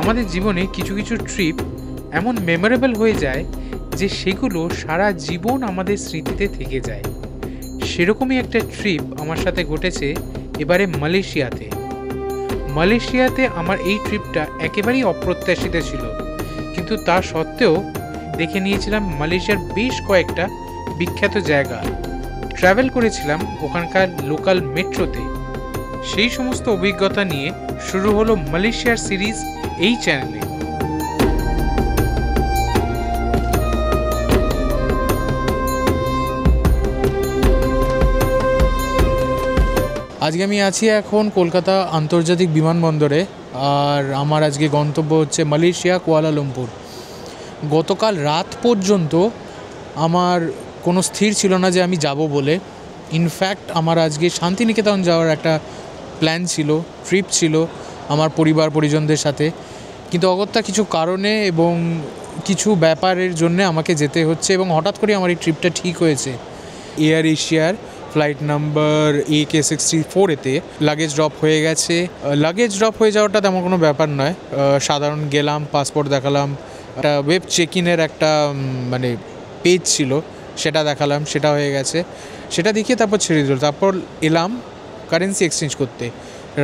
আমাদের জীবনে কিছু কিছু ট্রিপ এমন মেমোরেবল হয়ে যায় যে সেগুলো সারা জীবন আমাদের স্মৃতিতে থেকে যায়। সেরকমই একটা ট্রিপ আমার সাথে ঘটেছে এবারে মালয়েশিয়াতে। মালয়েশিয়াতে আমার এই ট্রিপটা একেবারেই অপ্রত্যাশিত ছিল, কিন্তু তা সত্ত্বেও দেখে নিয়েছিলাম মালয়েশিয়ার বেশ কয়েকটা বিখ্যাত জায়গা। ট্রাভেল করেছিলাম ওখানকার লোকাল মেট্রোতে। সেই সমস্ত অভিজ্ঞতা নিয়ে শুরু হলো মালয়েশিয়ার সিরিজ এই চ্যানেলে। আজকে আমি আছি এখন কলকাতা আন্তর্জাতিক বিমানবন্দরে, আর আমার আজকে গন্তব্য হচ্ছে মালয়েশিয়া কুয়ালালামপুর। গতকাল রাত পর্যন্ত আমার কোনো স্থির ছিল না যে আমি যাব বলে। ইনফ্যাক্ট আমার আজকে শান্তিনিকেতন যাওয়ার একটা প্ল্যান ছিল, ট্রিপ ছিল আমার পরিবার পরিজনদের সাথে, কিন্তু অগত্যা কিছু কারণে এবং কিছু ব্যাপারের জন্যে আমাকে যেতে হচ্ছে এবং হঠাৎ করে আমার এই ট্রিপটা ঠিক হয়েছে। এয়ার এশিয়ার ফ্লাইট নাম্বার AK64-এতে লাগেজ ড্রপ হয়ে গেছে। লাগেজ ড্রপ হয়ে যাওয়াটা তেমন কোনো ব্যাপার নয়, সাধারণ গেলাম, পাসপোর্ট দেখালাম, একটা ওয়েব চেক ইনের একটা মানে পেজ ছিল, সেটা দেখালাম, সেটা হয়ে গেছে। সেটা দেখিয়ে তারপর ছেড়ে দিল। তারপর এলাম কারেন্সি এক্সচেঞ্জ করতে।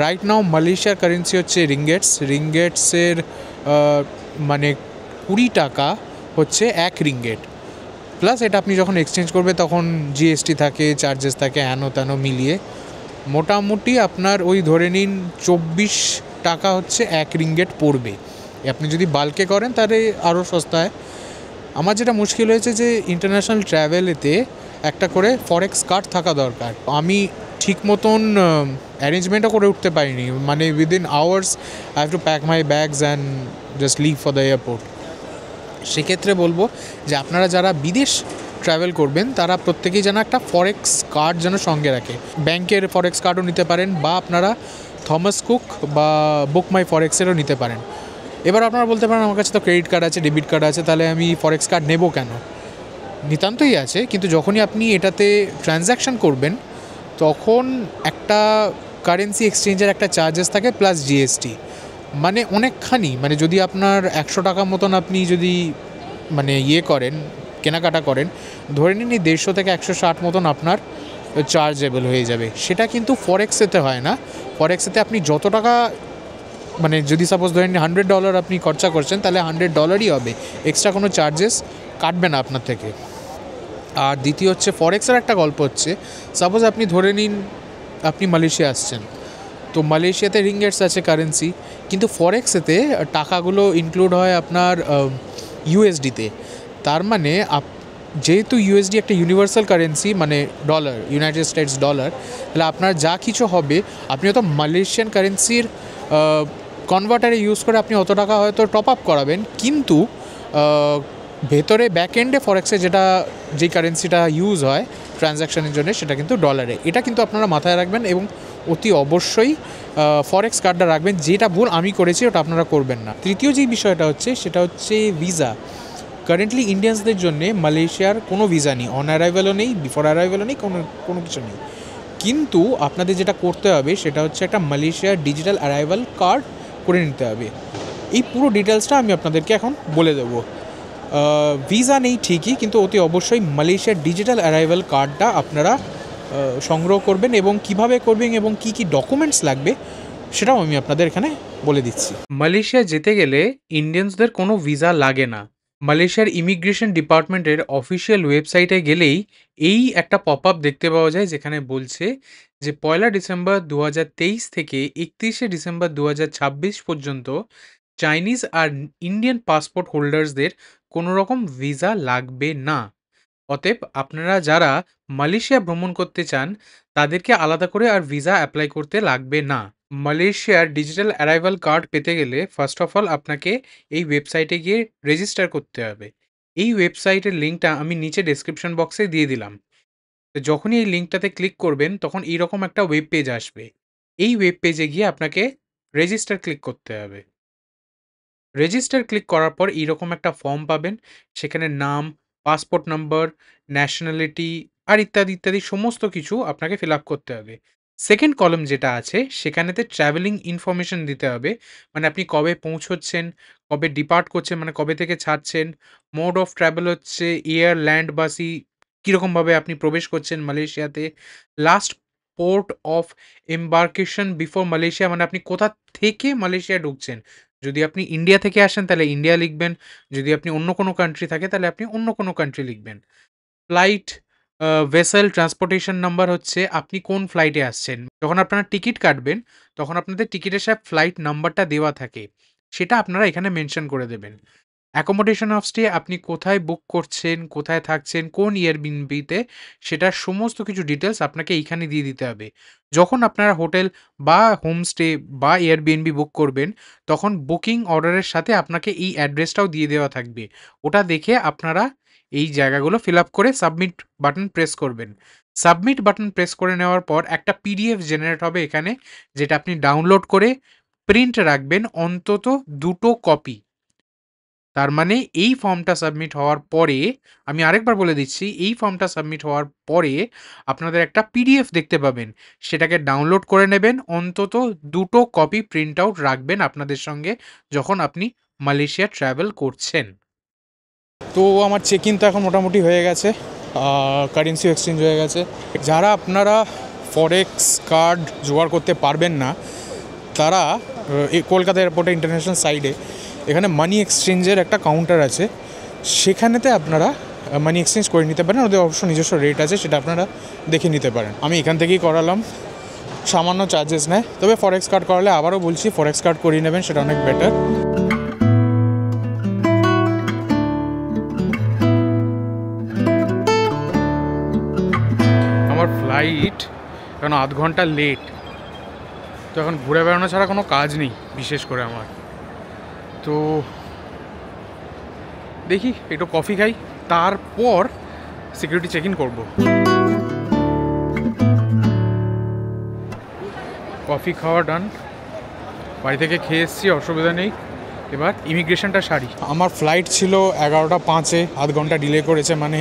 রাইট নাও মালয়েশিয়ার কারেন্সি হচ্ছে রিঙ্গেটসের মানে 20 টাকা হচ্ছে 1 রিঙ্গেট। প্লাস এটা আপনি যখন এক্সচেঞ্জ করবে তখন জিএসটি থাকে, চার্জেস থাকে, হ্যানো ত্যানো মিলিয়ে মোটামুটি আপনার ওই ধরে নিন 24 টাকা হচ্ছে 1 রিঙ্গেট পড়বে। আপনি যদি বাল্কে করেন তাহলে আরও সস্তায়। আমার যেটা মুশকিল হয়েছে যে ইন্টারন্যাশনাল ট্র্যাভেলেতে একটা করে ফরেক্স কার্ড থাকা দরকার। আমি ঠিক মতন অ্যারেঞ্জমেন্টও করে উঠতে পারিনি, মানে within hours I have to pack my bags and just leave for the airport. সেক্ষেত্রে বলবো যে আপনারা যারা বিদেশ ট্রাভেল করবেন তারা প্রত্যেকেই যেন একটা ফরেক্স কার্ড যেন সঙ্গে রাখে। ব্যাংকের ফরেক্স কার্ডও নিতে পারেন, বা আপনারা থমাস কুক বা বুক মাই ফরেক্সেরও নিতে পারেন। এবার আপনারা বলতে পারেন আমার কাছে তো ক্রেডিট কার্ড আছে, ডেবিট কার্ড আছে, তাহলে আমি ফরেক্স কার্ড নেব কেন? নিতান্তই আছে, কিন্তু যখনই আপনি এটাতে ট্রানজ্যাকশান করবেন তখন একটা কারেন্সি এক্সচেঞ্জের একটা চার্জেস থাকে প্লাস জিএসটি, মানে অনেকখানি, মানে যদি আপনার 100 টাকা মতন আপনি যদি মানে করেন, কেনাকাটা করেন, ধরে নিন 150 থেকে 160 মতন আপনার চার্জেবল হয়ে যাবে। সেটা কিন্তু ফরেক্সেতে হয় না। ফরেক্সেতে আপনি যত টাকা, মানে যদি সাপোজ ধরে নিন $100 আপনি খরচা করছেন, তাহলে $100ই হবে, এক্সট্রা কোনো চার্জেস কাটবে না আপনার থেকে। আর দ্বিতীয় হচ্ছে ফরেক্সের একটা গল্প হচ্ছে, সাপোজ আপনি ধরে নিন আপনি মালয়েশিয়া আসছেন, তো মালয়েশিয়াতে রিঙ্গেটস আছে কারেন্সি, কিন্তু ফরেক্সেতে টাকাগুলো ইনক্লুড হয় আপনার ইউএসডিতে। তার মানে যেহেতু ইউএসডি একটা ইউনিভার্সাল কারেন্সি, মানে ডলার, ইউনাইটেড স্টেটস ডলার, তাহলে আপনার যা কিছু হবে আপনি হয়তো মালয়েশিয়ান কারেন্সির কনভার্টারে ইউজ করে আপনি অত টাকা হয়তো টপ আপ করাবেন, কিন্তু ভেতরে ব্যাক এন্ডে ফরেক্সে যেই কারেন্সিটা ইউজ হয় ট্রানজ্যাকশানের জন্য সেটা কিন্তু ডলারে। এটা কিন্তু আপনারা মাথায় রাখবেন এবং অতি অবশ্যই ফরেক্স কার্ডটা রাখবেন। যেটা ভুল আমি করেছি ওটা আপনারা করবেন না। তৃতীয় যেই বিষয়টা হচ্ছে সেটা হচ্ছে ভিসা। কারেন্টলি ইন্ডিয়ানসদের জন্য মালয়েশিয়ার কোনো ভিসা নেই, অন অ্যারাইভেলও নেই, বিফোর অ্যারাইভেলও নেই, কোনো কিছু নেই। কিন্তু আপনাদের যেটা করতে হবে সেটা হচ্ছে একটা মালয়েশিয়ার ডিজিটাল অ্যারাইভাল কার্ড করে নিতে হবে। এই পুরো ডিটেলসটা আমি আপনাদেরকে এখন বলে দেবো। ভিসা নেই ঠিকই, কিন্তু অতি অবশ্যই মালয়েশিয়ার ডিজিটাল অ্যারাইভাল কার্ডটা আপনারা সংগ্রহ করবেন, এবং কিভাবে করবেন এবং কি কি ডকুমেন্টস লাগবে সেটাও আমি আপনাদের এখানে বলে দিচ্ছি। মালয়েশিয়া যেতে গেলে ইন্ডিয়ানসদের কোনো ভিসা লাগে না। মালয়েশিয়ার ইমিগ্রেশন ডিপার্টমেন্টের অফিসিয়াল ওয়েবসাইটে গেলেই এই একটা পপ আপ দেখতে পাওয়া যায়, যেখানে বলছে যে 1 ডিসেম্বর 2023 থেকে 31 ডিসেম্বর 2026 পর্যন্ত চাইনিজ আর ইন্ডিয়ান পাসপোর্ট হোল্ডার্সদের কোনো রকম ভিসা লাগবে না। অতএব আপনারা যারা মালয়েশিয়া ভ্রমণ করতে চান তাদেরকে আলাদা করে আর ভিসা অ্যাপ্লাই করতে লাগবে না। মালয়েশিয়ার ডিজিটাল অ্যারাইভাল কার্ড পেতে গেলে ফার্স্ট অফ অল আপনাকে এই ওয়েবসাইটে গিয়ে রেজিস্টার করতে হবে। এই ওয়েবসাইটের লিঙ্কটা আমি নিচে ডেসক্রিপশন বক্সে দিয়ে দিলাম। তো যখনই এই লিঙ্কটাতে ক্লিক করবেন তখন এইরকম একটা ওয়েব পেজ আসবে। এই ওয়েব পেজে গিয়ে আপনাকে রেজিস্টার ক্লিক করতে হবে। রেজিস্টার ক্লিক করার পর এইরকম একটা ফর্ম পাবেন। সেখানে নাম, পাসপোর্ট নম্বর, ন্যাশনালিটি আর ইত্যাদি ইত্যাদি সমস্ত কিছু আপনাকে ফিল আপ করতে হবে। সেকেন্ড কলাম যেটা আছে সেখানেতে ট্রাভেলিং ইনফরমেশন দিতে হবে। মানে আপনি কবে পৌঁছচ্ছেন, কবে ডিপার্ট করছেন মানে কবে থেকে ছাড়ছেন, মোড অফ ট্রাভেল হচ্ছে এয়ার, ল্যান্ড বা সি কিরকমভাবে আপনি প্রবেশ করছেন মালয়েশিয়াতে। Last port of embarkation before Malaysia মানে আপনি কোথা থেকে মালয়েশিয়া ঢুকছেন। যদি আপনি ইন্ডিয়া থেকে আসেন তাহলে ইন্ডিয়া লিখবেন। যদি আপনি অন্য কোনো কান্ট্রি থাকে তাহলে আপনি অন্য কোনো কান্ট্রি লিখবেন। ফ্লাইট ভেসেল ট্রান্সপোর্টেশন নাম্বার হচ্ছে আপনি কোন ফ্লাইটে আসছেন। যখন আপনারা টিকিট কাটবেন, তখন আপনাদের টিকিটের সাথে ফ্লাইট নাম্বারটা দেওয়া থাকে। সেটা আপনারা এখানে মেনশন করে দেবেন। অ্যাকোমোডেশন অফ স্টে আপনি কোথায় বুক করছেন, কোথায় থাকছেন, কোন এয়ারবিএনবিতে সেটার সমস্ত কিছু ডিটেইলস আপনাকে এইখানে দিয়ে দিতে হবে। যখন আপনারা হোটেল বা হোমস্টে বা এয়ারবিএনবি বুক করবেন, তখন বুকিং অর্ডারের সাথে আপনাকে এই অ্যাড্রেসটাও দিয়ে দেওয়া থাকবে। ওটা দেখে আপনারা এই জায়গাগুলো ফিল আপ করে সাবমিট বাটন প্রেস করবেন। সাবমিট বাটন প্রেস করে নেওয়ার পর একটা পিডিএফ জেনারেট হবে এখানে, যেটা আপনি ডাউনলোড করে প্রিন্ট রাখবেন অন্তত ২ টো কপি। তার মানে এই ফর্মটা সাবমিট হওয়ার পরে, আমি আরেকবার বলে দিচ্ছি, এই ফর্মটা সাবমিট হওয়ার পরে আপনাদের একটা পিডিএফ দেখতে পাবেন। সেটাকে ডাউনলোড করে নেবেন, অন্তত ২ টো কপি প্রিন্ট আউট রাখবেন আপনাদের সঙ্গে যখন আপনি মালয়েশিয়া ট্রাভেল করছেন। তো আমার চেক ইন তো এখন মোটামুটি হয়ে গেছে, কারেন্সি এক্সচেঞ্জ হয়ে গেছে। যারা আপনারা ফরেক্স কার্ড জোগাড় করতে পারবেন না, তারা এই কলকাতা এয়ারপোর্টে ইন্টারন্যাশনাল সাইডে এখানে মানি এক্সচেঞ্জের একটা কাউন্টার আছে, সেখানেতে আপনারা মানি এক্সচেঞ্জ করে নিতে পারেন। ওদের অবশ্য নিজস্ব রেট আছে, সেটা আপনারা দেখে নিতে পারেন। আমি এখান থেকেই করালাম, সামান্য চার্জেস নেয়। তবে ফরেক্স কার্ড করালে আবারও বলছি ফরেক্স কার্ড করিয়ে নেবেন, সেটা অনেক বেটার। আমার ফ্লাইট এখন ০.৫ ঘন্টা লেট। তো এখন ঘুরে বেড়ানো ছাড়া কোনো কাজ নেই বিশেষ করে আমার। তো দেখি একটু কফি খাই, তারপর সিকিউরিটি চেক ইন করবো। কফি খাওয়া ডান, বাড়ি থেকে খেয়ে এসেছি, অসুবিধা নেই। এবার ইমিগ্রেশনটা সারি। আমার ফ্লাইট ছিল 11টা 5-এ, ০.৫ ঘন্টা ডিলে করেছে, মানে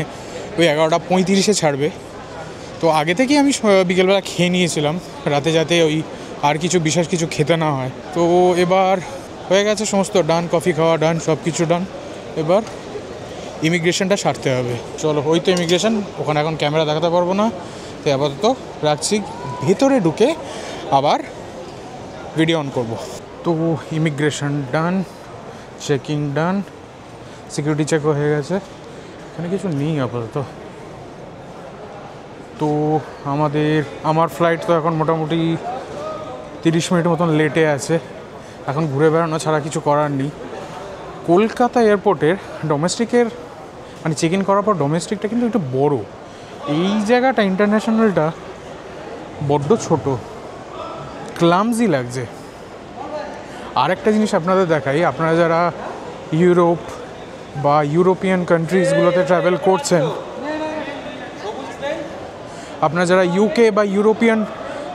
ওই 11টা 35-এ ছাড়বে। তো আগে থেকেই আমি বিকেলবেলা খেয়ে নিয়েছিলাম, রাতে যাতে ওই আর কিছু বিশেষ কিছু খেতে না হয়। তো এবার হয়ে গেছে সমস্ত ডান, কফি খাওয়া ডান, সব কিছু ডান। এবার ইমিগ্রেশনটা সারতে হবে। চলো, ওই তো ইমিগ্রেশন, ওখানে এখন ক্যামেরা দেখাতে পারবো না, তো আপাতত রাখছি। ভেতরে ঢুকে আবার ভিডিও অন করব। তো ইমিগ্রেশন ডান, চেকিং ডান, সিকিউরিটি চেকও হয়ে গেছে। এখানে কিছু নেই আপাতত। তো আমার ফ্লাইট তো এখন মোটামুটি 30 মিনিট মতন লেটে আছে। এখন ঘুরে বেড়ানো ছাড়া কিছু করার নেই। কলকাতা এয়ারপোর্টের ডোমেস্টিকের মানে চেক ইন করার পর ডোমেস্টিকটা কিন্তু একটু বড়। এই জায়গাটা ইন্টারন্যাশনালটা বড্ড ছোট, ক্লামজি লাগছে। আরেকটা জিনিস আপনাদের দেখাই, আপনারা যারা ইউরোপ বা ইউরোপিয়ান কান্ট্রিজগুলোতে ট্রাভেল করছেন, আপনারা যারা ইউকে বা ইউরোপিয়ান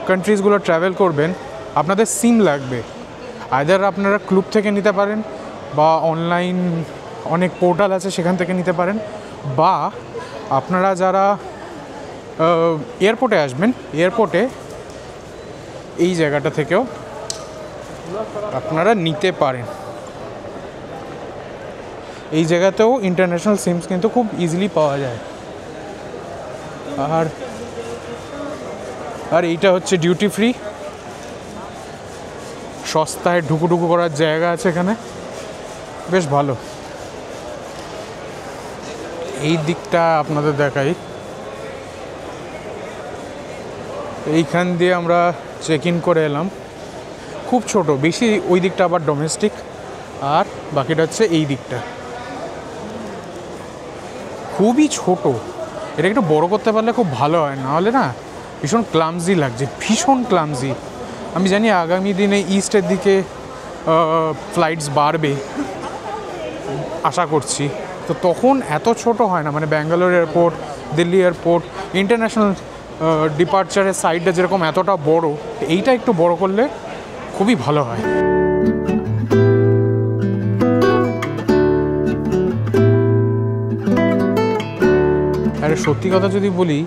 কান্ট্রিজগুলো ট্রাভেল করবেন, আপনাদের সিম লাগবে। আইদার আপনারা ক্লুব থেকে নিতে পারেন, বা অনলাইন অনেক পোর্টাল আছে সেখান থেকে নিতে পারেন, বা আপনারা যারা এয়ারপোর্টে আসবেন, এয়ারপোর্টে এই জায়গাটা থেকেও আপনারা নিতে পারেন। এই জায়গাতেও ইন্টারন্যাশনাল সিমস কিন্তু খুব ইজিলি পাওয়া যায়। আর এইটা হচ্ছে ডিউটি ফ্রি, সস্তায় ঢুকুঢুকু করার জায়গা আছে এখানে, বেশ ভালো। এই দিকটা আপনাদের দেখাই, এইখান দিয়ে আমরা চেক ইন করে এলাম। খুব ছোট, বেশি ওই দিকটা আবার ডোমেস্টিক, আর বাকিটা হচ্ছে এই দিকটা খুবই ছোট। এটা একটু বড় করতে পারলে খুব ভালো হয়, নাহলে না ভীষণ ক্লামজি লাগছে, ভীষণ ক্লামজি। আমি জানি আগামী দিনে ইস্টের দিকে ফ্লাইটস বাড়বে আশা করছি, তো তখন এত ছোট হয় না। মানে Bangalore airport, Delhi airport, international ডিপার্চারের সাইডটা যেরকম এতটা বড়, এইটা একটু বড় করলে খুবই ভালো হয়। আরে সত্যি কথা যদি বলি,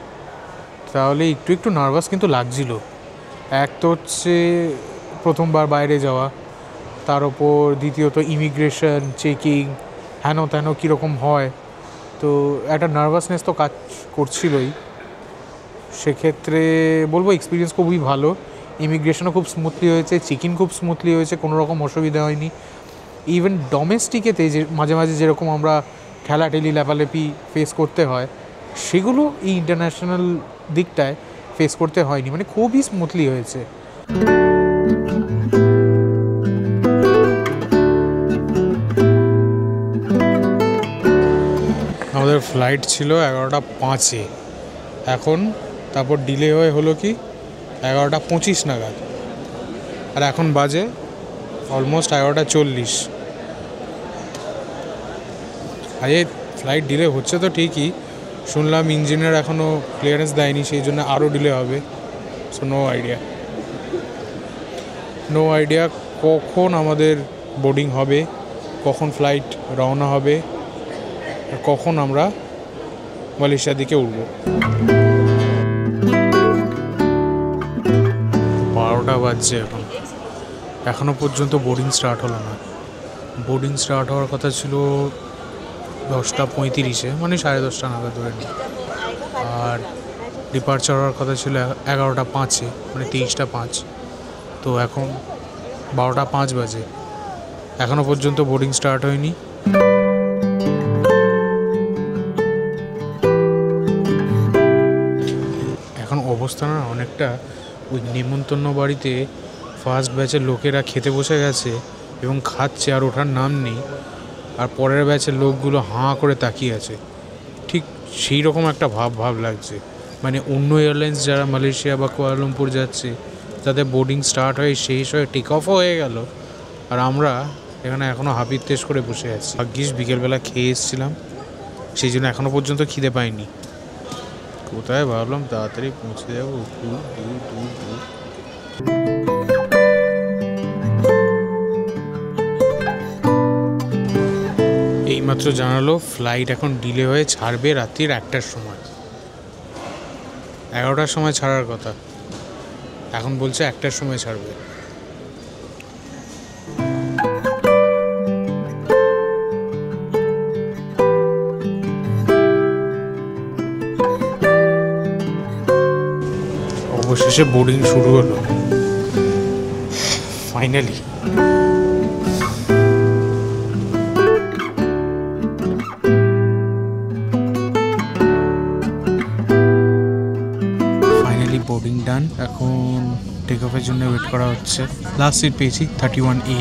তাহলে একটু নার্ভাস কিন্তু লাগছিল। এক তো হচ্ছে প্রথমবার বাইরে যাওয়া, তার ওপর দ্বিতীয়ত ইমিগ্রেশন চেকিং হেন তেন কীরকম হয়, তো একটা নার্ভাসনেস তো কাজ করছিলই। সেক্ষেত্রে বলবো এক্সপিরিয়েন্স খুবই ভালো, ইমিগ্রেশনও খুব স্মুথলি হয়েছে, চেক ইন খুব স্মুথলি হয়েছে, কোনো রকম অসুবিধা হয়নি। ইভেন ডোমেস্টিকেতে যে মাঝে মাঝে যেরকম আমরা ঠেলাঠেলি লেপালেপি ফেস করতে হয়, সেগুলো এই ইন্টারন্যাশনাল দিকটায় ফেস করতে হয়নি, মানে খুবই স্মুথলি হয়েছে। আমাদের ফ্লাইট ছিল 11:05-এ, এখন তারপর ডিলে হয়ে হলো কি 11:25 নাগাদ, আর এখন বাজে অলমোস্ট 11:40। আরে ফ্লাইট ডিলে হচ্ছে তো ঠিকই, শুনলাম ইঞ্জিনিয়ার এখনও ক্লিয়ারেন্স দেয়নি, সেই জন্য আরও ডিলে হবে। সো নো আইডিয়া কখন আমাদের বোর্ডিং হবে, কখন ফ্লাইট রওনা হবে, আর কখন আমরা মালয়েশিয়ার দিকে উঠব। 12টা বাজছে এখনও পর্যন্ত বোর্ডিং স্টার্ট হলো না। বোর্ডিং স্টার্ট হওয়ার কথা ছিল 10:35-এ, মানে 10:30 নাগাদ ধরে নিই, আর ডিপার্চার হওয়ার কথা ছিল 11:05-এ, মানে 23:05। তো এখন 12:05 বাজে, এখনও পর্যন্ত বোর্ডিং স্টার্ট হয়নি। এখন অবস্থা না অনেকটা ওই নেমন্তন্ন বাড়িতে ফার্স্ট ব্যাচের লোকেরা খেতে বসে গেছে এবং খাচ্ছে আর ওঠার নাম নেই, আর পরের ব্যাচের লোকগুলো হাঁ করে তাকিয়ে আছে, ঠিক সেই রকম একটা ভাব লাগছে। মানে অন্য এয়ারলাইন্স যারা মালয়েশিয়া বা কুয়ালালামপুর যাচ্ছে, তাদের বোর্ডিং স্টার্ট হয়ে শেষ হয়ে টেক অফও হয়ে গেল, আর আমরা এখানে এখনও হাপিত্তেশ করে বসে আছি। ভাগ্যিস বিকেলবেলা খেয়ে এসেছিলাম, সেই জন্য এখনও পর্যন্ত খিদে পাইনি। কোথায় ভাবলাম তাড়াতাড়ি পৌঁছে যাবো, দূর। এইমাত্র জানালো ফ্লাইট এখন ডিলে হয়ে ছাড়বে রাত্রির 1টার সময়। 11টার সময় ছাড়ার কথা, এখন বলছে 1টার সময় ছাড়বে। অবশেষে বোর্ডিং শুরু হলো ফাইনালি। বোর্ডিং ডান, এখন টেক অফের জন্য ওয়েট করা হচ্ছে। লাস্ট সিট পেয়েছি 31A,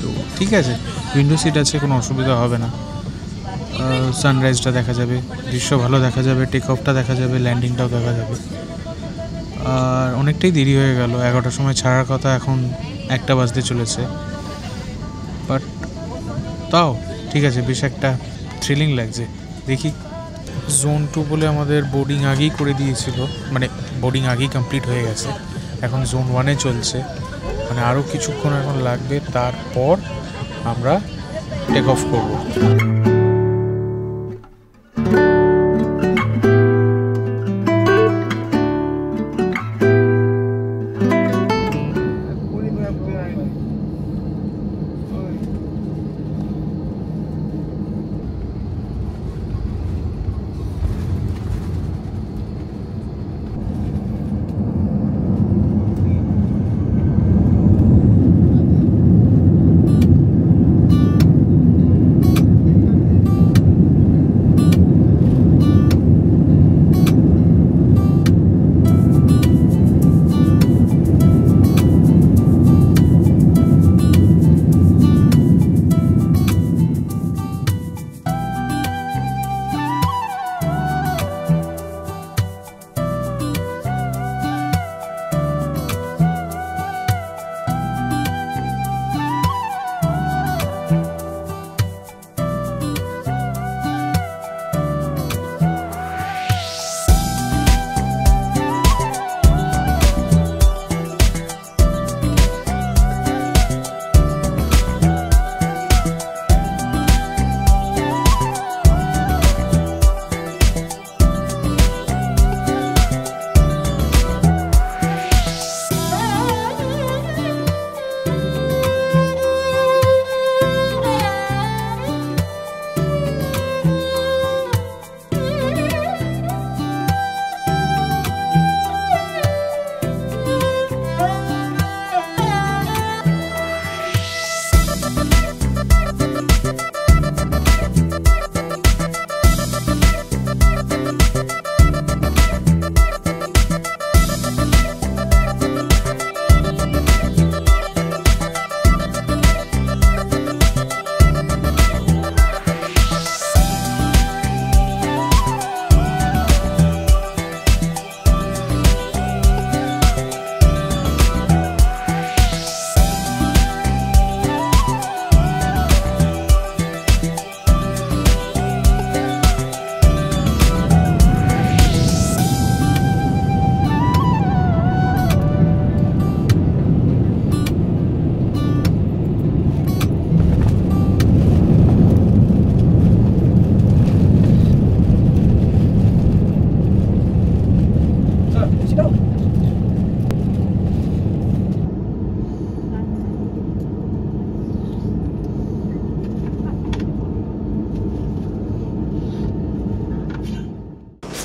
তো ঠিক আছে, উইন্ডো সিট আছে, কোনো অসুবিধা হবে না। সানরাইজটা দেখা যাবে, দৃশ্য ভালো দেখা যাবে, টেক অফটা দেখা যাবে, ল্যান্ডিংটাও দেখা যাবে। আর অনেকটাই দেরি হয়ে গেল, 11টার সময় ছাড়ার কথা, এখন 1টা বাজতে চলেছে। বাট তাও ঠিক আছে, বেশ একটা থ্রিলিং লাগছে। দেখি, জোন 2 বলে আমাদের বোর্ডিং আগেই করে দিয়েছিল, মানে বোর্ডিং আগেই কমপ্লিট হয়ে গেছে, এখন জোন 1-এ চলছে, মানে আরও কিছুক্ষণ এখন লাগবে, তারপর আমরা টেক অফ করব।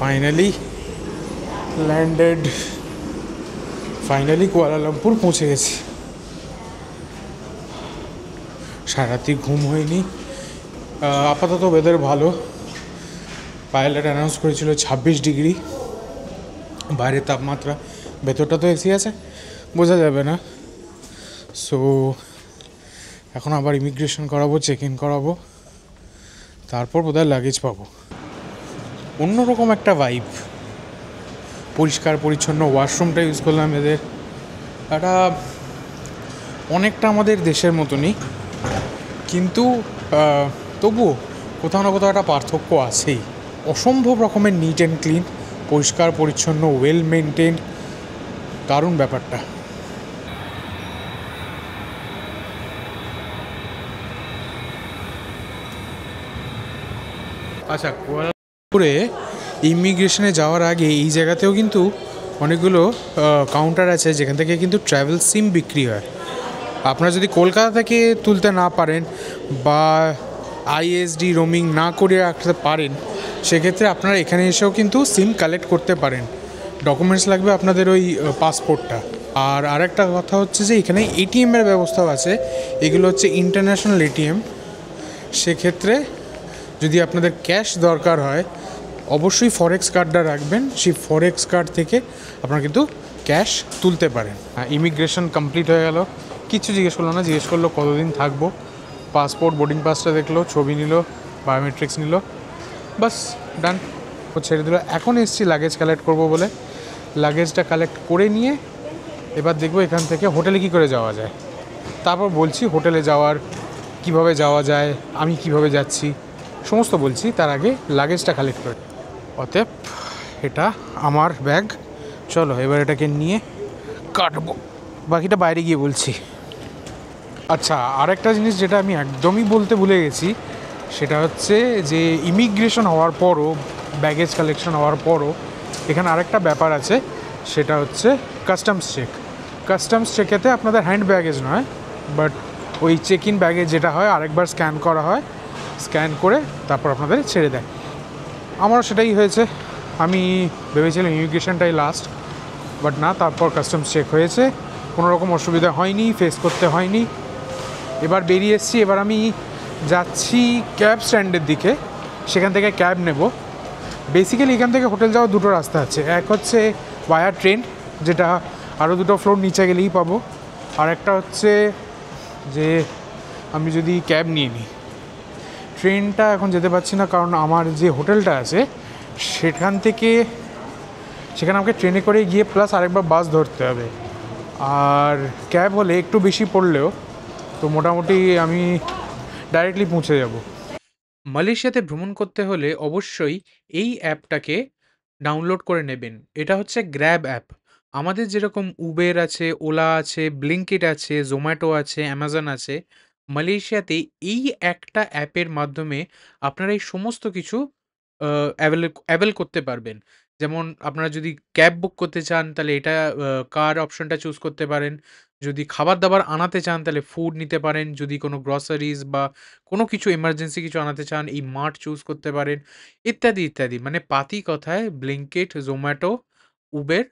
ফাইনালি ল্যান্ডেড, ফাইনালি কুয়ালালামপুর পৌঁছে গেছি। সারারাতি ঘুম হয়নি। আপাতত ওয়েদার ভালো। পাইলট অ্যানাউন্স করেছিল 26 ডিগ্রি বাইরের তাপমাত্রা, ভেতরটা তো এসি আছে, বোঝা যাবে না। সো এখন আবার ইমিগ্রেশন করাবো, চেক ইন করাবো, তারপর বোধহয় লাগেজ পাবো। অন্যরকম একটা ভাইব, পরিষ্কার পরিচ্ছন্ন ওয়াশরুমটা ইউজ করলাম এদের। এটা অনেকটা আমাদের দেশের মতনই, কিন্তু তবুও কোথাও না কোথাও একটা পার্থক্য আছেই। অসম্ভব রকমের নিট অ্যান্ড ক্লিন, পরিষ্কার পরিচ্ছন্ন, ওয়েল মেনটেন, দারুণ ব্যাপারটা। আচ্ছা, কুয়ালালামপুরে ইমিগ্রেশনে যাওয়ার আগে এই জায়গাতেও কিন্তু অনেকগুলো কাউন্টার আছে যেখান থেকে কিন্তু ট্রাভেল সিম বিক্রি হয়। আপনারা যদি কলকাতা থেকে তুলতে না পারেন বা আইএসডি রোমিং না করে রাখতে পারেন, সেক্ষেত্রে আপনারা এখানে এসেও কিন্তু সিম কালেক্ট করতে পারেন। ডকুমেন্টস লাগবে আপনাদের ওই পাসপোর্টটা। আর আরেকটা কথা হচ্ছে যে এখানে এটিএমের ব্যবস্থাও আছে। এগুলো হচ্ছে ইন্টারন্যাশনাল এটিএম। সেক্ষেত্রে যদি আপনাদের ক্যাশ দরকার হয়, অবশ্যই ফরেক্স কার্ডটা রাখবেন। সেই ফরেক্স কার্ড থেকে আপনারা কিন্তু ক্যাশ তুলতে পারেন। ইমিগ্রেশন কমপ্লিট হয়ে গেল, কিছু জিজ্ঞেস করলো না, জিজ্ঞেস করলো কতদিন থাকবো, পাসপোর্ট বোর্ডিং পাসটা দেখলো, ছবি নিল, বায়োমেট্রিক্স নিল, বাস ডান, ও ছেড়ে দিল। এখন এসছি লাগেজ কালেক্ট করবো বলে। লাগেজটা কালেক্ট করে নিয়ে এবার দেখবো এখান থেকে হোটেলে কী করে যাওয়া যায়। তারপর বলছি হোটেলে যাওয়ার কিভাবে যাওয়া যায়, আমি কিভাবে যাচ্ছি, সমস্ত বলছি। তার আগে লাগেজটা কালেক্ট করে। অতএব এটা আমার ব্যাগ, চলো এবার এটাকে নিয়ে কাটবো, বাকিটা বাইরে গিয়ে বলছি। আচ্ছা, আরেকটা জিনিস যেটা আমি একদমই বলতে ভুলে গেছি, সেটা হচ্ছে যে ইমিগ্রেশন হওয়ার পরও, ব্যাগেজ কালেকশন হওয়ার পরও এখানে আরেকটা ব্যাপার আছে, সেটা হচ্ছে কাস্টমস চেক। কাস্টমস চেকেতে আপনাদের হ্যান্ড ব্যাগেজ নয়, বাট ওই চেক ইন ব্যাগেজ যেটা হয় আরেকবার স্ক্যান করা হয়, স্ক্যান করে তারপর আপনাদের ছেড়ে দেয়। আমারও সেটাই হয়েছে। আমি ভেবেছিলাম ইমিগ্রেশনটাই লাস্ট, বাট না, তারপর কাস্টমস চেক হয়েছে, কোনো রকম অসুবিধা হয়নি, ফেস করতে হয়নি। এবার বেরিয়ে এসেছি। এবার আমি যাচ্ছি ক্যাব স্ট্যান্ডের দিকে, সেখান থেকে ক্যাব নেব। বেসিক্যালি এখান থেকে হোটেল যাওয়ার দুটো রাস্তা আছে, এক হচ্ছে ভায়া ট্রেন, যেটা আরও দুটো ফ্লোর নিচে গেলেই পাবো, আর একটা হচ্ছে যে আমি যদি ক্যাব নিয়ে নিই। ট্রেনটা এখন যেতে পারছি না, কারণ আমার যে হোটেলটা আছে সেখানে আমাকে ট্রেনে করে গিয়ে প্লাস আরেকবার বাস ধরতে হবে। আর ক্যাব হলে একটু বেশি পড়লেও তো মোটামুটি আমি ডাইরেক্টলি পৌঁছে যাব। মালয়েশিয়াতে ভ্রমণ করতে হলে অবশ্যই এই অ্যাপটাকে ডাউনলোড করে নেবেন। এটা হচ্ছে গ্র্যাব অ্যাপ। আমাদের যেরকম উবের আছে, ওলা আছে, ব্লিঙ্কিট আছে, জোম্যাটো আছে, অ্যামাজন আছে, মালয়েশিয়াতে এই একটা অ্যাপের মাধ্যমে আপনারা এই সমস্ত কিছু অ্যাভেল করতে পারবেন। যেমন আপনারা যদি ক্যাব বুক করতে চান তাহলে এটা কার অপশনটা চুজ করতে পারেন। যদি খাবার-দাবার আনাতে চান তাহলে ফুড নিতে পারেন। যদি কোনো গ্রসারিস বা কোনো কিছু এমার্জেন্সি কিছু আনাতে চান এই মার্ট চুজ করতে পারেন, ইত্যাদি, ইত্যাদি। মানে পাতি কথায় ব্লিঙ্কিট, জোম্যাটো, উবের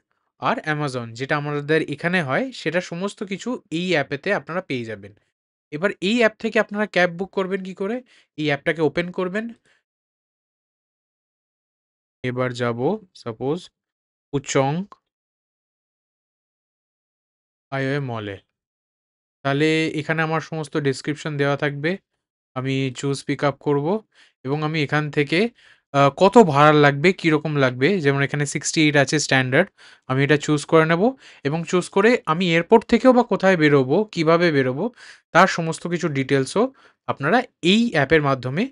আর অ্যামাজন যেটা আমাদের এখানে হয় সেটা সমস্ত কিছু এই অ্যাপেতে আপনারা পেয়ে যাবেন। এবার এই অ্যাপ থেকে আপনারা ক্যাব বুক করবেন কি করে? এই অ্যাপটাকে ওপেন করবেন। এবার যাব সাপোজ পুচং আইওয়ে মলে। তাহলে এখানে আমার সমস্ত ডেসক্রিপশন দেওয়া থাকবে। আমি চুজ পিক আপ করব এবং আমি এখান থেকে কত ভাড়া লাগবে, কীরকম লাগবে, যেমন এখানে 68 আছে স্ট্যান্ডার্ড। আমি এটা চুজ করে নেব এবং চুজ করে আমি এয়ারপোর্ট থেকেও বা কোথায় বেরোবো, কিভাবে বেরোবো, তার সমস্ত কিছু ডিটেলসও আপনারা এই অ্যাপের মাধ্যমে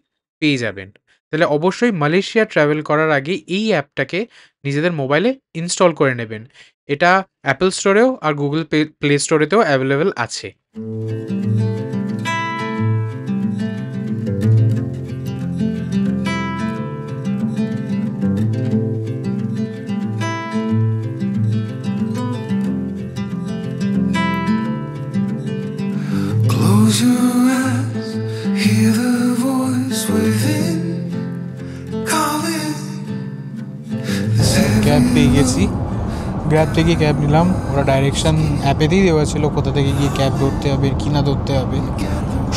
পেয়ে যাবেন। তাহলে অবশ্যই মালয়েশিয়া ট্রাভেল করার আগে এই অ্যাপটাকে নিজেদের মোবাইলে ইনস্টল করে নেবেন। এটা অ্যাপল স্টোরেও আর গুগল প্লে স্টোরেতেও অ্যাভেলেবেল আছে। Close your eyes, hear the voice within calling. Cab পেয়ে গেছি, গ্র্যাব থেকে ক্যাব নিলাম। ওরা ডাইরেকশান অ্যাপেতেই দেওয়া ছিল কোথা থেকে গিয়ে ক্যাব ধরতে হবে কি না ধরতে হবে।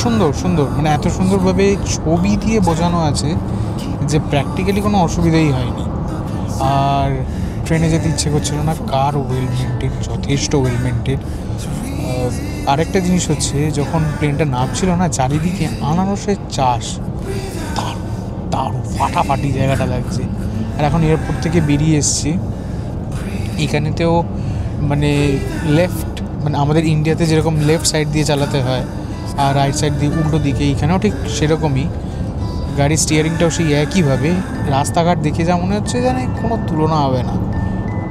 সুন্দর সুন্দর, মানে এত সুন্দরভাবে ছবি দিয়ে বোঝানো আছে যে প্র্যাকটিক্যালি কোনো অসুবিধাই হয়নি। আর ট্রেনে যেতে ইচ্ছে করছিল না, কার ওয়েল মেনটেন, যথেষ্ট ওয়েল মেনটেন। আরেকটা জিনিস হচ্ছে, যখন প্লেনটা নামছিল না, চারিদিকে আনারসের চাষ, দারুণ দারুণ ফাটাফাটি জায়গাটা লাগছে। আর এখন এয়ারপোর্ট থেকে বেরিয়ে এসেছি, এখানেতেও মানে লেফট, মানে আমাদের ইন্ডিয়াতে যেরকম লেফট সাইড দিয়ে চালাতে হয় আর রাইট সাইড দিয়ে উল্টো দিকে, এখানেও ঠিক সেরকমই। গাড়ির স্টিয়ারিংটাও সেই একইভাবে। রাস্তাঘাট দেখে যা মনে হচ্ছে যেন কোনো তুলনা হবে না,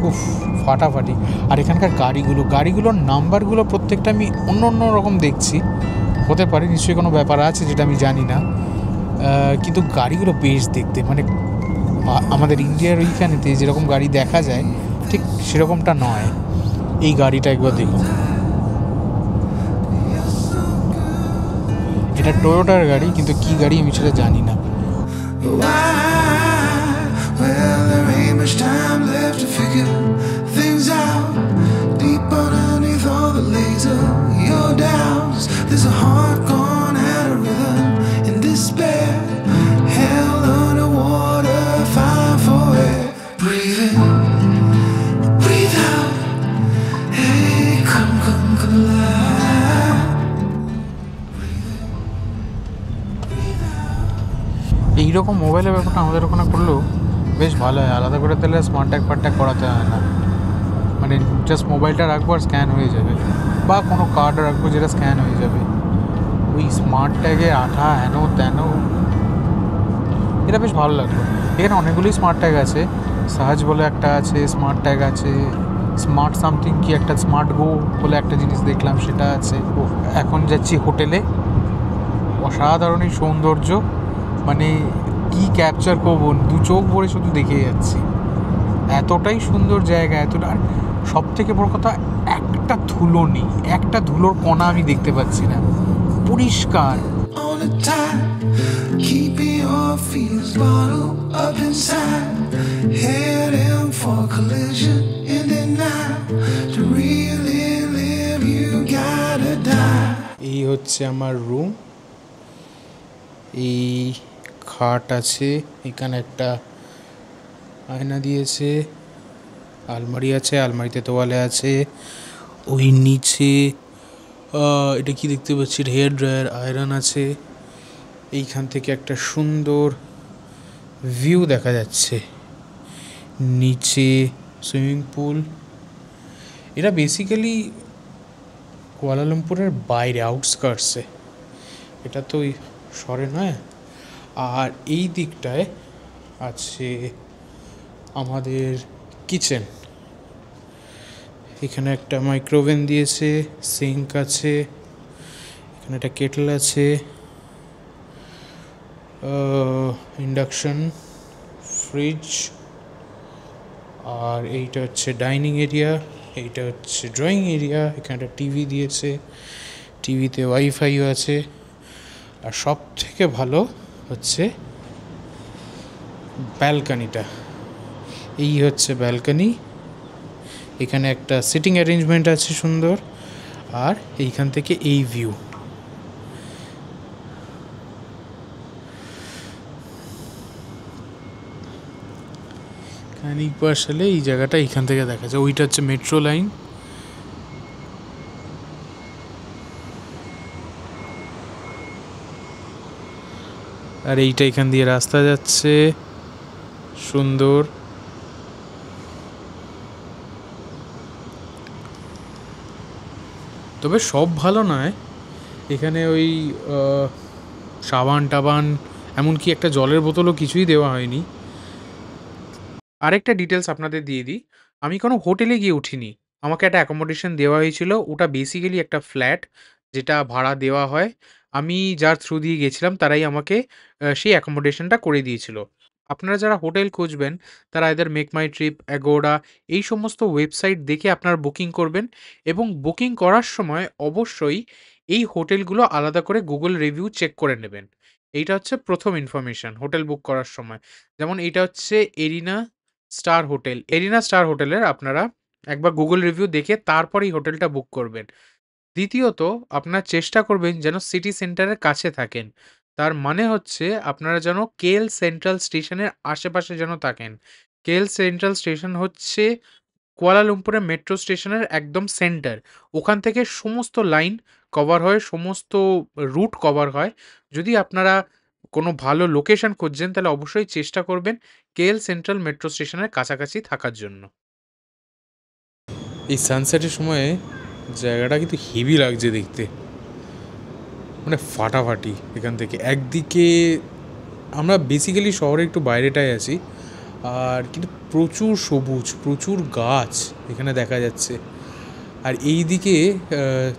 উফ ফাটাফাটি। আর এখানকার গাড়িগুলোর নাম্বারগুলো প্রত্যেকটা আমি অন্য অন্য রকম দেখছি, হতে পারে নিশ্চয়ই কোনো ব্যাপার আছে যেটা আমি জানি না, কিন্তু গাড়িগুলো বেশ দেখতে, মানে আমাদের ইন্ডিয়ার ওইখানেতে যেরকম গাড়ি দেখা যায় ঠিক সেরকমটা নয়। এই গাড়িটা একবার দেখুন, এটা টয়োটার গাড়ি, কিন্তু কি গাড়ি আমি সেটা জানি না। Well, there ain't much time left to figure things out. Deep underneath all the laser, your doubts. There's a heart gone out of rhythm in despair. Held underwater, fine for air. Breathe in, breathe out. Hey, come alive. এইরকম মোবাইলের ব্যাপারটা আমাদের ওখানে করলেও বেশ ভালো হয়। আলাদা করে তাহলে স্মার্ট ট্যাগ করাতে হয় না, মানে জাস্ট মোবাইলটা রাখবো আর স্ক্যান হয়ে যাবে, বা কোনো কার্ড রাখবো যেটা স্ক্যান হয়ে যাবে। ওই স্মার্ট ট্যাগে আঠা হেন তেন, এটা বেশ ভালো লাগলো। এখানে অনেকগুলোই স্মার্ট ট্যাগ আছে, সাহাজ বলে একটা আছে, স্মার্ট ট্যাগ আছে, স্মার্ট সামথিং কি একটা, স্মার্ট গো বলে একটা জিনিস দেখলাম সেটা আছে। এখন যাচ্ছি হোটেলে, অসাধারণই সৌন্দর্য, মানে কি ক্যাপচার করবো, দু চোখ ভরে শুধু দেখে যাচ্ছি, এতটাই সুন্দর জায়গা, এতটা। আর সব থেকে বড় কথা, একটা ধুলো নেই, একটা ধুলোর কণা আমি দেখতে পাচ্ছি না, পরিষ্কার। On the time, keeping your feelings bottled up inside, heading for collision in the night. To really live, you gotta die. এই হচ্ছে আমার রুম, এই খাট আছে, এখানে একটা আয়না দিয়েছে, আলমারি আছে, আলমারিতে তোয়ালে আছে, ওই নিচে এটা কি দেখতে পাচ্ছি, হেয়ার ড্রায়ার, আয়রন আছে। এইখান থেকে একটা সুন্দর ভিউ দেখা যাচ্ছে, নিচে সুইমিং পুল। এটা বেসিক্যালি কুয়ালালামপুরের বাইরে, আউটস্কার্টসে, এটা তো ওই শহরে নয়। আর এই দিকটায় আছে আমাদের কিচেন, এখানে একটা মাইক্রোওভেন দিয়েছে, সিঙ্ক আছে, এখানে একটা কেটল আছে, ইন্ডাকশন, ফ্রিজ। আর এইটা হচ্ছে ডাইনিং এরিয়া, এইটা হচ্ছে ড্রয়িং এরিয়া, এখানে একটা টিভি দিয়েছে, টিভিতে ওয়াইফাইও আছে। আর সব থেকে ভালো হচ্ছে ব্যালকানিটা, এই হচ্ছে ব্যালকানি, এখানে একটা সিটিং অ্যারেঞ্জমেন্ট আছে সুন্দর, আর এইখান থেকে এই ভিউ। খানিক পাশালে এই জায়গাটা এইখান থেকে দেখা যায়, ওইটা হচ্ছে মেট্রো লাইন। আর এইটা এখান দিয়ে রাস্তা যাচ্ছে, সুন্দর। তবে সব ভালো নয়, এখানে ওই সাবান টাবান, এমনকি একটা জলের বোতলও কিছুই দেওয়া হয়নি। আরেকটা ডিটেলস আপনাদের দিয়ে দিই, আমি কোনো হোটেলে গিয়ে উঠিনি, আমাকে একটা অ্যাকোমোডেশন দেওয়া হয়েছিল। ওটা বেসিক্যালি একটা ফ্ল্যাট যেটা ভাড়া দেওয়া হয়। আমি যার থ্রু দিয়ে গেছিলাম তারাই আমাকে সেই অ্যাকোমোডেশনটা করে দিয়েছিল। আপনারা যারা হোটেল খুঁজবেন তারা এদের মেক মাই ট্রিপ, অ্যাগোডা এই সমস্ত ওয়েবসাইট দেখে আপনারা বুকিং করবেন, এবং বুকিং করার সময় অবশ্যই এই হোটেলগুলো আলাদা করে গুগল রিভিউ চেক করে নেবেন। এইটা হচ্ছে প্রথম ইনফরমেশন হোটেল বুক করার সময়। যেমন এইটা হচ্ছে arena star hotel, arena star হোটেলের আপনারা একবার গুগল রিভিউ দেখে তারপরেই হোটেলটা বুক করবেন। দ্বিতীয়ত, আপনার চেষ্টা করবেন যেন সিটি সেন্টারের কাছে থাকেন। তার মানে হচ্ছে আপনারা যেন কেএল সেন্ট্রাল স্টেশনের আশেপাশে যেন থাকেন। কেএল সেন্ট্রাল স্টেশন হচ্ছে কুয়ালালামপুরের মেট্রো স্টেশনের একদম সেন্টার। ওখান থেকে সমস্ত লাইন কভার হয়, সমস্ত রুট কভার হয়। যদি আপনারা কোনো ভালো লোকেশন খুঁজছেন তাহলে অবশ্যই চেষ্টা করবেন কেএল সেন্ট্রাল মেট্রো স্টেশনের কাছাকাছি থাকার জন্য। এই সানসেটের সময়ে জায়গাটা কিন্তু হেভি লাগছে দেখতে, মানে ফাটাফাটি। এখান থেকে একদিকে আমরা বেসিক্যালি শহরে একটু বাইরেটায় আছি, আর কিন্তু প্রচুর সবুজ, প্রচুর গাছ এখানে দেখা যাচ্ছে। আর এই দিকে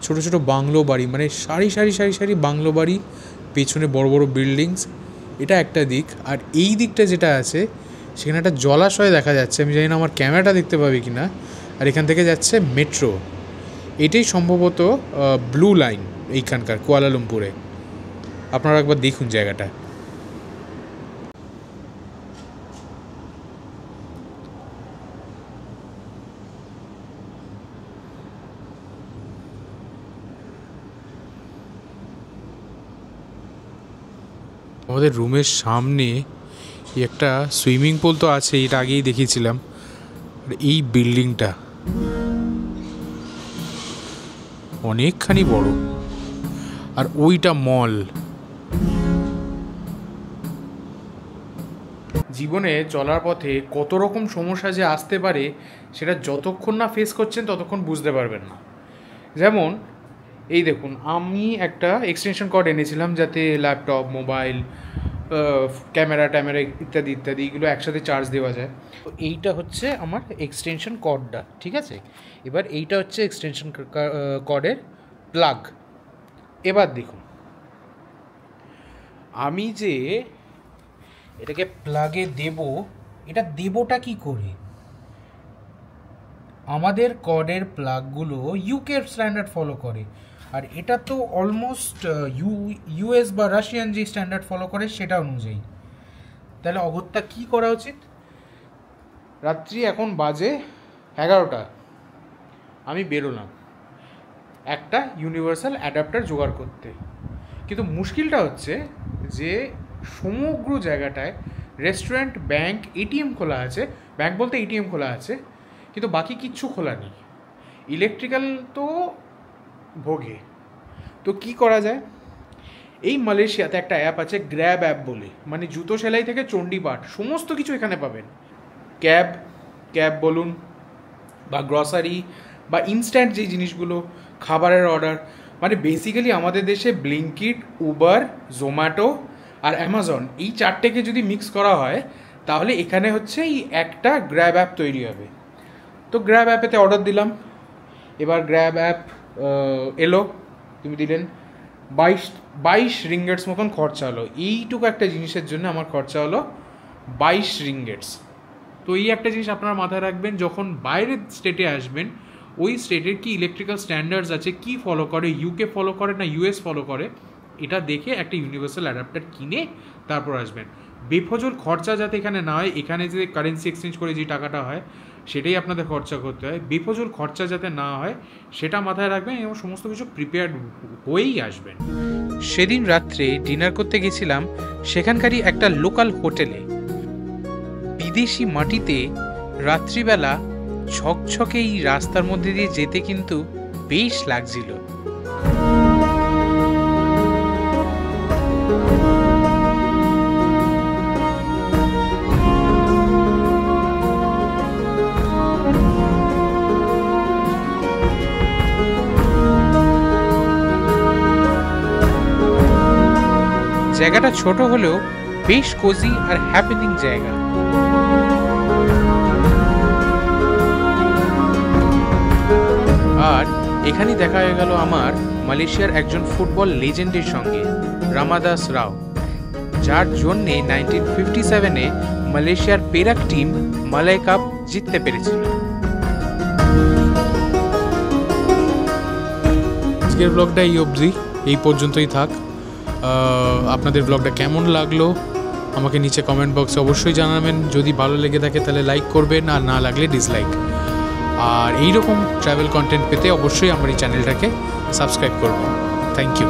ছোট ছোট বাংলো বাড়ি, মানে সারি সারি সারি সারি বাংলো বাড়ি, পেছনে বড় বড় বিল্ডিংস, এটা একটা দিক। আর এই দিকটা যেটা আছে সেখানে একটা জলাশয় দেখা যাচ্ছে, আমি জানি না আমার ক্যামেরাটা দেখতে পাবে কি না। আর এখান থেকে যাচ্ছে মেট্রো, এটাই সম্ভবত ব্লু লাইন এইখানকার কুয়ালালামপুরে। আপনারা একবার দেখুন জায়গাটা। আমাদের রুমের সামনে একটা সুইমিং পুল তো আছে, এটা আগেই দেখিয়েছিলাম। আর এই বিল্ডিংটা অনেকখানি বড়, আর ওইটা মল। জীবনে চলার পথে কত রকম সমস্যা যে আসতে পারে সেটা যতক্ষণ না ফেস করছেন ততক্ষণ বুঝতে পারবেন না। যেমন এই দেখুন, আমি একটা এক্সটেনশন কর্ড এনেছিলাম যাতে ল্যাপটপ, মোবাইল, ক্যামেরা ট্যামেরা ইত্যাদি ইত্যাদি এগুলো একসাথে চার্জ দেওয়া যায়। তো এইটা হচ্ছে আমার এক্সটেনশন কর্ডটা, ঠিক আছে। এবার এইটা হচ্ছে এক্সটেনশন কর্ডের প্লাগ। এবার দেখুন, আমি যে এটাকে প্লাগে দেব, এটা দেবটা কি করে? আমাদের কর্ডের প্লাগগুলো ইউকে স্ট্যান্ডার্ড ফলো করে, আর এটা তো অলমোস্ট ইউএস বা রাশিয়ান যে স্ট্যান্ডার্ড ফলো করে সেটা অনুযায়ী। তাহলে অগত্যা কি করা উচিত? রাত্রি এখন বাজে 11টা, আমি বেরোলাম একটা ইউনিভার্সাল অ্যাডাপ্টার জোগাড় করতে। কিন্তু মুশকিলটা হচ্ছে যে সমগ্র জায়গাটায় রেস্টুরেন্ট, ব্যাংক, এটিএম খোলা আছে। ব্যাংক বলতে এটিএম খোলা আছে, কিন্তু বাকি কিচ্ছু খোলা নেই। ইলেকট্রিক্যাল তো ভোগে। তো কি করা যায়? এই মালয়েশিয়াতে একটা অ্যাপ আছে, গ্র্যাব অ্যাপ বলে, মানে জুতো সেলাই থেকে চণ্ডীপাঠ সমস্ত কিছু এখানে পাবেন। ক্যাব বলুন, বা গ্রসারি, বা ইনস্ট্যান্ট যে জিনিসগুলো, খাবারের অর্ডার, মানে বেসিক্যালি আমাদের দেশে ব্লিঙ্কিট, উবার, জোম্যাটো আর অ্যামাজন, এই চারটেকে যদি মিক্স করা হয় তাহলে এখানে হচ্ছে এই একটা গ্র্যাব অ্যাপ তৈরি হবে। তো গ্র্যাব অ্যাপেতে অর্ডার দিলাম। এবার গ্র্যাব অ্যাপ এলো, তুমি দিলেন 22 রিঙ্গেটস মতন খরচা হলো। এইটুকু একটা জিনিসের জন্য আমার খরচা হলো 22 রিঙ্গেটস। তো এই একটা জিনিস আপনারা মাথায় রাখবেন, যখন বাইরের স্টেটে আসবেন ওই স্টেটের কি ইলেকট্রিক্যাল স্ট্যান্ডার্ডস আছে, কি ফলো করে, ইউকে ফলো করে না ইউএস ফলো করে, এটা দেখে একটা ইউনিভার্সাল অ্যাডাপ্টার কিনে তারপর আসবেন। বেফজল খরচা যাতে এখানে না হয়, এখানে যে কারেন্সি এক্সচেঞ্জ করে যে টাকাটা হয় সেটাই আপনাদের খরচা করতে হয়, বেফজল খরচা যাতে না হয় সেটা মাথায় রাখবেন এবং সমস্ত কিছু প্রিপেয়ার্ড হয়েই আসবেন। সেদিন রাত্রে ডিনার করতে গেছিলাম সেখানকারই একটা লোকাল হোটেলে। বিদেশি মাটিতে রাত্রিবেলা ঝকঝকে এই রাস্তার মধ্যে দিয়ে যেতে কিন্তু বেশ লাগছিল। জায়গাটা ছোট হলেও বেশ কোজি আর হ্যাপেনিং জায়গা। আর এখানেই দেখা হয়ে গেল আমার মালয়েশিয়ার একজন ফুটবল লেজেন্ডের সঙ্গে, রামাদাস রাও, যার জন্যে 1957-এ মালয়েশিয়ার পেরাক টিম মালয় কাপ জিততে পেরেছিল। আজকের ব্লগটা এই অবধি, এই পর্যন্তই থাক। আপনাদের ব্লগটা কেমন লাগলো আমাকে নিচে কমেন্ট বক্সে অবশ্যই জানাবেন। যদি ভালো লেগে থাকে তাহলে লাইক করবেন, আর না লাগলে ডিসলাইক। আর এইরকম ট্রাভেল কন্টেন্ট পেতে অবশ্যই আমার এই চ্যানেলটাকে সাবস্ক্রাইব করবেন। Thank you.